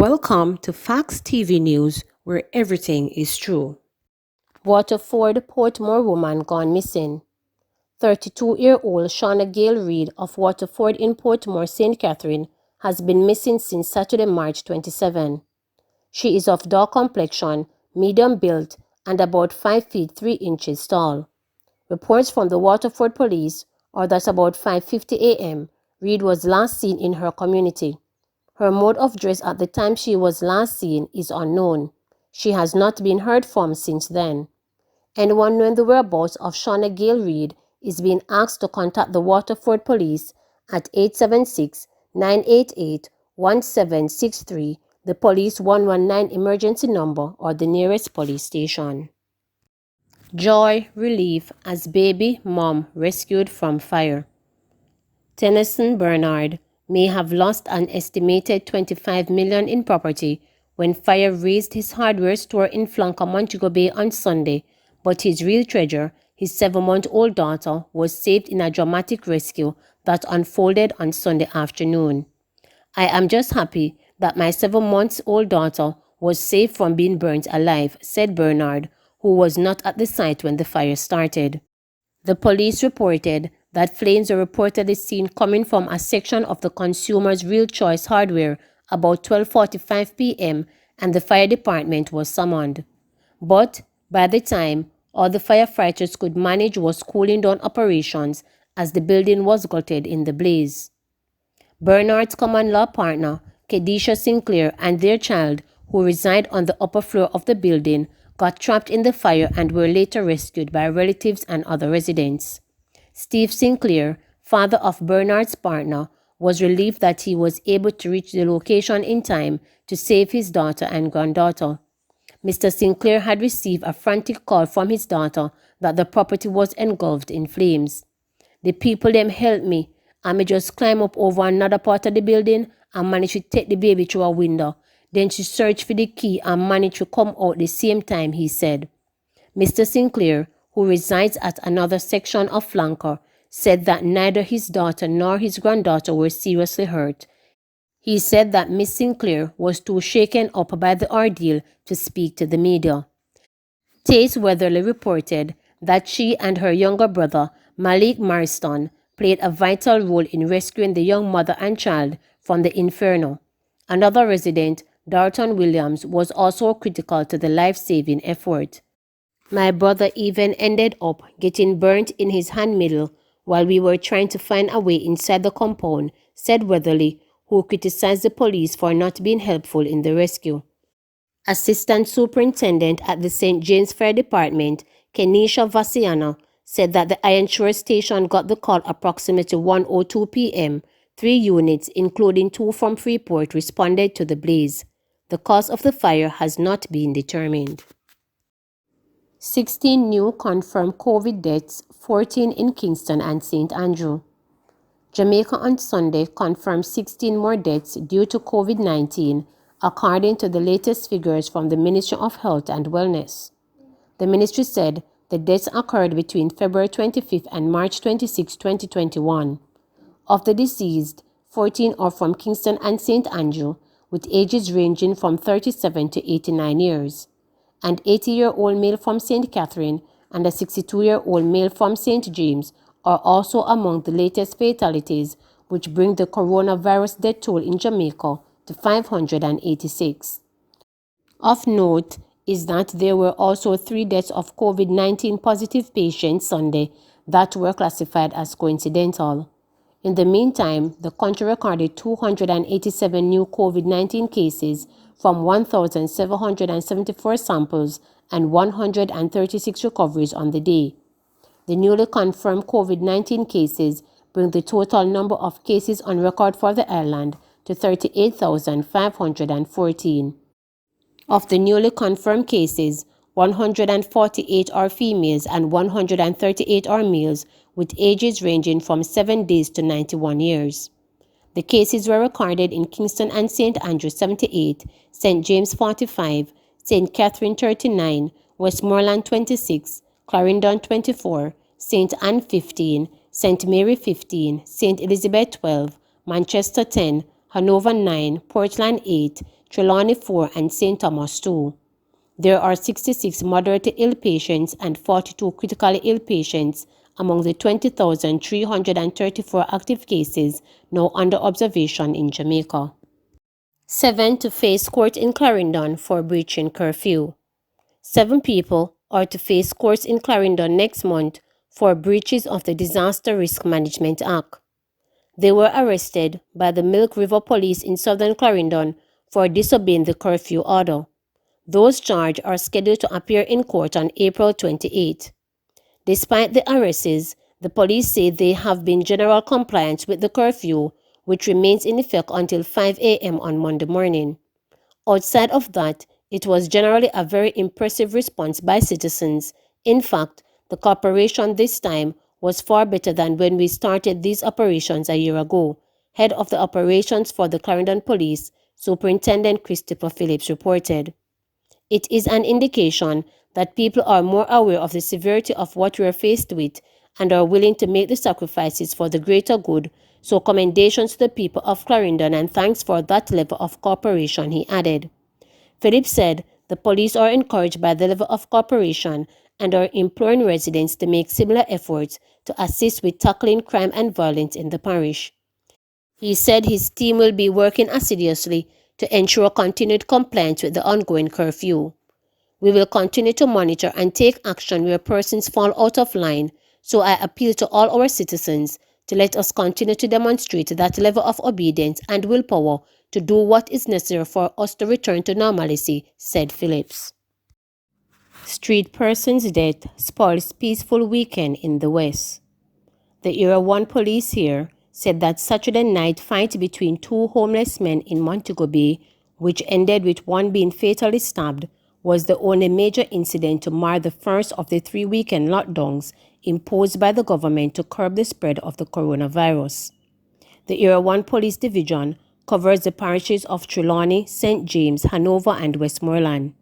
Welcome to Facts TV News, where everything is true. Waterford Portmore woman gone missing. 32-year-old Shauna Gail Reid of Waterford in Portmore, St. Catherine, has been missing since Saturday, March 27. She is of dark complexion, medium built, and about 5 feet 3 inches tall. Reports from the Waterford police are that about 5:50 a.m., Reid was last seen in her community. Her mode of dress at the time she was last seen is unknown. She has not been heard from since then. Anyone knowing the whereabouts of Shauna Gail Reid is being asked to contact the Waterford Police at 876-988-1763, the Police 119 emergency number, or the nearest police station. Joy, relief as baby mom rescued from fire. Tennyson Bernard may have lost an estimated $25 million in property when fire razed his hardware store in Flanker, Montego Bay on Sunday, but his real treasure, his 7-month-old daughter, was saved in a dramatic rescue that unfolded on Sunday afternoon. "I am just happy that my 7-month-old daughter was safe from being burnt alive," said Bernard, who was not at the site when the fire started. The police reported that flames were reportedly seen coming from a section of the consumer's Real Choice hardware about 12:45 p.m. and the fire department was summoned. But by the time all the firefighters could manage was cooling down operations as the building was gutted in the blaze. Bernard's common law partner, Kedisha Sinclair, and their child, who reside on the upper floor of the building, got trapped in the fire and were later rescued by relatives and other residents. Steve Sinclair, father of Bernard's partner, was relieved that he was able to reach the location in time to save his daughter and granddaughter. Mr. Sinclair had received a frantic call from his daughter that the property was engulfed in flames. "The people them helped me. I may just climb up over another part of the building and manage to take the baby through a window. Then she searched for the key and managed to come out the same time," he said. Mr. Sinclair, who resides at another section of Flanker, said that neither his daughter nor his granddaughter were seriously hurt. He said that Miss Sinclair was too shaken up by the ordeal to speak to the media. Tace Weatherly reported that she and her younger brother, Malik Marston, played a vital role in rescuing the young mother and child from the inferno. Another resident, Darton Williams, was also critical to the life-saving effort. "My brother even ended up getting burnt in his hand middle while we were trying to find a way inside the compound," said Weatherly, who criticized the police for not being helpful in the rescue. Assistant Superintendent at the St. James Fire Department, Kenisha Vasiana, said that the Iron Shore station got the call approximately 1:02 p.m. 3 units, including 2 from Freeport, responded to the blaze. The cause of the fire has not been determined. 16 new confirmed COVID deaths, 14 in Kingston and St. Andrew. Jamaica on Sunday confirmed 16 more deaths due to COVID-19, according to the latest figures from the Ministry of Health and Wellness. The ministry said the deaths occurred between February 25 and March 26, 2021. Of the deceased, 14 are from Kingston and St. Andrew, with ages ranging from 37 to 89 years. An 80-year-old male from St. Catherine and a 62-year-old male from St. James are also among the latest fatalities, which bring the coronavirus death toll in Jamaica to 586. Of note is that there were also 3 deaths of COVID-19 positive patients Sunday that were classified as coincidental. In the meantime, the country recorded 287 new COVID-19 cases from 1,774 samples and 136 recoveries on the day. The newly confirmed COVID-19 cases bring the total number of cases on record for the island to 38,514. Of the newly confirmed cases, 148 are females and 138 are males, with ages ranging from 7 days to 91 years. The cases were recorded in Kingston and St. Andrew 78, St. James 45, St. Catherine 39, Westmoreland 26, Clarendon 24, St. Anne 15, St. Mary 15, St. Elizabeth 12, Manchester 10, Hanover 9, Portland 8, Trelawney 4, and St. Thomas 2. There are 66 moderately ill patients and 42 critically ill patients among the 20,334 active cases now under observation in Jamaica. 7 to face court in Clarendon for breaching curfew. 7 people are to face court in Clarendon next month for breaches of the Disaster Risk Management Act. They were arrested by the Milk River Police in southern Clarendon for disobeying the curfew order. Those charged are scheduled to appear in court on April 28. Despite the arrests, the police say they have been in general compliance with the curfew, which remains in effect until 5 a.m. on Monday morning. Outside of that, it was generally a very impressive response by citizens. In fact, the cooperation this time was far better than when we started these operations a year ago. Head of the operations for the Clarendon Police, Superintendent Christopher Phillips, reported. It is an indication that people are more aware of the severity of what we are faced with and are willing to make the sacrifices for the greater good. So commendations to the people of Clarendon and thanks for that level of cooperation, he added. Phillips said the police are encouraged by the level of cooperation and are imploring residents to make similar efforts to assist with tackling crime and violence in the parish. He said his team will be working assiduously to ensure continued compliance with the ongoing curfew. We will continue to monitor and take action where persons fall out of line, so I appeal to all our citizens to let us continue to demonstrate that level of obedience and willpower to do what is necessary for us to return to normalcy, said Phillips. Street person's death spoils peaceful weekend in the West. The Era 1 police here said that Saturday night fight between 2 homeless men in Montego Bay, which ended with one being fatally stabbed, was the only major incident to mar the first of the 3 weekend lockdowns imposed by the government to curb the spread of the coronavirus. The Era 1 Police Division covers the parishes of Trelawney, St. James, Hanover, and Westmoreland.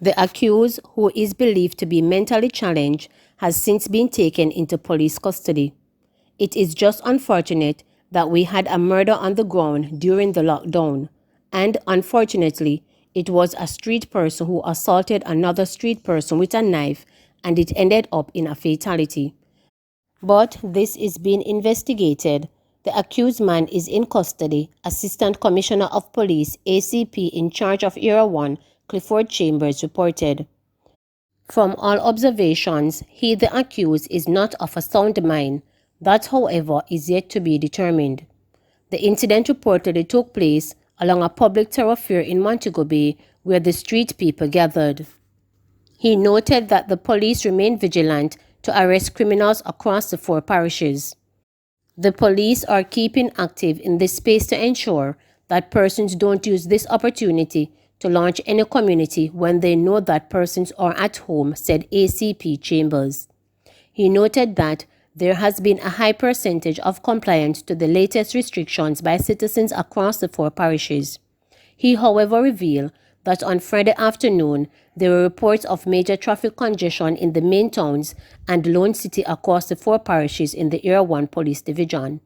The accused, who is believed to be mentally challenged, has since been taken into police custody. It is just unfortunate that we had a murder on the ground during the lockdown, and unfortunately, it was a street person who assaulted another street person with a knife, and it ended up in a fatality. But this is being investigated. The accused man is in custody. Assistant Commissioner of Police, ACP in charge of Era 1, Clifford Chambers, reported. From all observations, he, the accused, is not of a sound mind. That, however, is yet to be determined. The incident reportedly took place along a public thoroughfare in Montego Bay where the street people gathered. He noted that the police remain vigilant to arrest criminals across the 4 parishes. The police are keeping active in this space to ensure that persons don't use this opportunity to launch any community when they know that persons are at home, said ACP Chambers. He noted that there has been a high percentage of compliance to the latest restrictions by citizens across the 4 parishes. He, however, revealed that on Friday afternoon, there were reports of major traffic congestion in the main towns and Lone City across the 4 parishes in the Era 1 Police Division.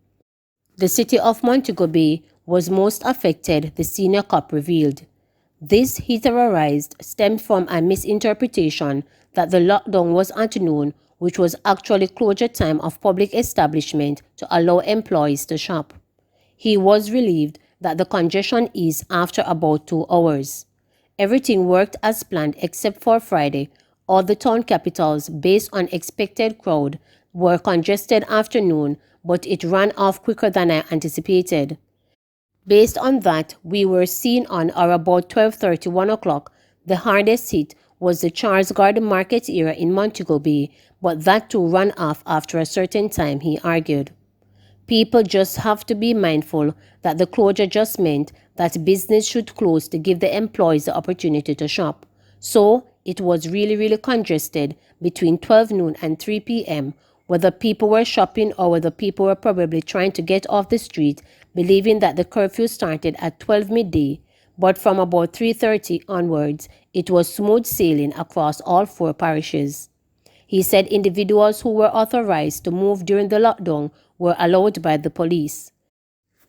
The city of Montego Bay was most affected, the senior cop revealed. This, he theorized, stemmed from a misinterpretation that the lockdown was at noon, which was actually closure time of public establishment to allow employees to shop. He was relieved that the congestion eased after about 2 hours. Everything worked as planned except for Friday. All the town capitals, based on expected crowd, were congested afternoon, but it ran off quicker than I anticipated. Based on that, we were seen on or about 12:30, 1 o'clock. The hardest hit was the Charles Garden Market area in Montego Bay, but that too ran off after a certain time, he argued. People just have to be mindful that the closure just meant that business should close to give the employees the opportunity to shop. So it was really congested between 12 noon and 3 p.m., whether people were shopping or whether people were probably trying to get off the street, believing that the curfew started at 12 midday. But from about 3:30 onwards, it was smooth sailing across all 4 parishes. He said individuals who were authorized to move during the lockdown were allowed by the police.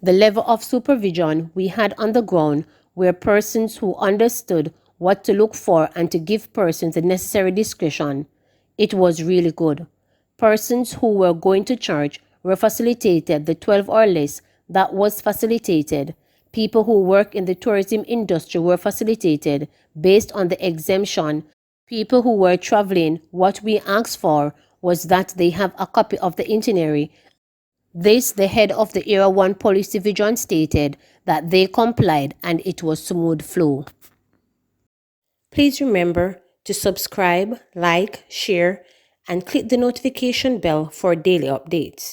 The level of supervision we had on the ground were persons who understood what to look for and to give persons the necessary discretion. It was really good. Persons who were going to church were facilitated the 12-hour list that was facilitated. People who work in the tourism industry were facilitated based on the exemption. People who were traveling, what we asked for was that they have a copy of the itinerary. This, the head of the Area 1 Police Division stated that they complied and it was smooth flow. Please remember to subscribe, like, share, and click the notification bell for daily updates.